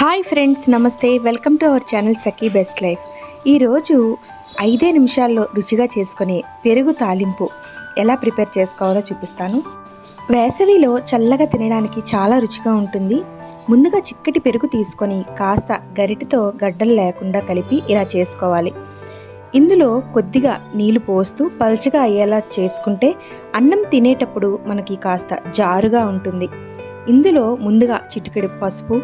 Hi friends, నమస్తే. Welcome to our channel Sakhi best life. ఈరోజు 5 నిమిషాల్లో రుచిగా చేసుకునే పెరుగు తాలింపు ఎలా ప్రిపేర్ చేసుకోవాలో చూపిస్తాను. వేసవిలో చల్లగా తినడానికి చాలా రుచిగా ఉంటుంది. ముందుగా చిక్కటి పెరుగు తీసుకొని కాస్త గరిటెతో గడ్డలు లేకుండా కలిపి ఇలా చేసుకోవాలి. ఇందులో కొద్దిగా నీళ్లు పోస్తూ పల్చగా అయ్యేలా చేసుకుంటే అన్నం తినేటప్పుడు మనకి కాస్త జారుగా ఉంటుంది. ఇందులో ముందుగా చిటికెడు పసుపు,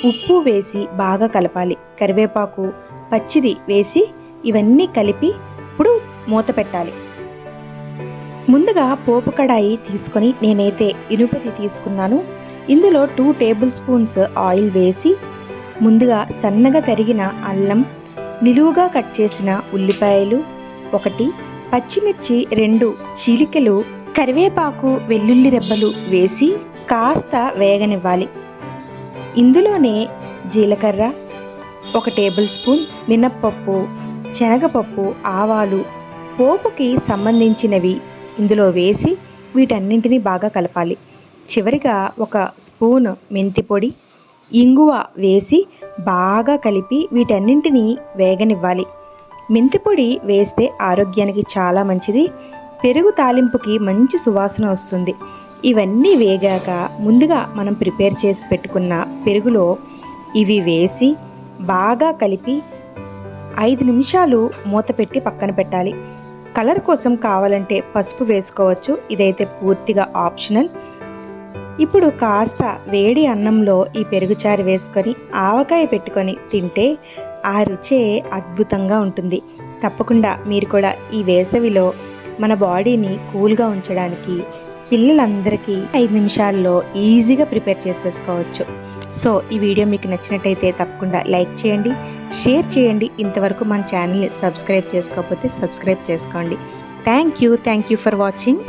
ఉప్పు వేసి బాగా కలపాలి. కరివేపాకు, పచ్చిది వేసి ఇవన్నీ కలిపి ఇప్పుడు మూత పెట్టాలి. ముందుగా పోపు కడాయి తీసుకొని నేనైతే ఇనుపది తీసుకున్నాను. ఇందులో 2 టేబుల్ స్పూన్స్ ఆయిల్ వేసి ముందుగా సన్నగా తరిగిన అల్లం, నిలువుగా కట్ చేసిన ఉల్లిపాయలు 1, పచ్చిమిర్చి 2 చీలికలు, కరివేపాకు, వెల్లుల్లి రెబ్బలు వేసి కాస్త వేగనివ్వాలి. ఇందులోనే జీలకర్ర, 1 టేబుల్ స్పూన్ మినప్పప్పు, శనగపప్పు, ఆవాలు, పోపుకి సంబంధించినవి ఇందులో వేసి వీటన్నింటినీ బాగా కలపాలి. చివరిగా 1 స్పూన్ మెంతి పొడి, ఇంగువ వేసి బాగా కలిపి వీటన్నింటినీ వేగనివ్వాలి. మెంతి పొడి వేస్తే ఆరోగ్యానికి చాలా మంచిది. పెరుగు తాలింపుకి మంచి సువాసన వస్తుంది. ఇవన్నీ వేగాక ముందుగా మనం ప్రిపేర్ చేసి పెట్టుకున్న పెరుగులో ఇవి వేసి బాగా కలిపి 5 నిమిషాలు మూత పెట్టి పక్కన పెట్టాలి. కలర్ కోసం కావాలంటే పసుపు వేసుకోవచ్చు. ఇదైతే పూర్తిగా ఆప్షనల్. ఇప్పుడు కాస్త వేడి అన్నంలో ఈ పెరుగుచారు వేసుకొని ఆవకాయ పెట్టుకొని తింటే ఆ రుచే అద్భుతంగా ఉంటుంది. తప్పకుండా మీరు కూడా ఈ వేసవిలో మన బాడీని కూల్గా ఉంచడానికి పిల్లలందరికీ 5 నిమిషాల్లో ఈజీగా ప్రిపేర్ చేసేసుకోవచ్చు. సో ఈ వీడియో మీకు నచ్చినట్టయితే తప్పకుండా లైక్ చేయండి, షేర్ చేయండి. ఇంతవరకు మన ఛానల్ని సబ్స్క్రైబ్ చేసుకోకపోతే సబ్స్క్రైబ్ చేసుకోండి. Thank you for watching.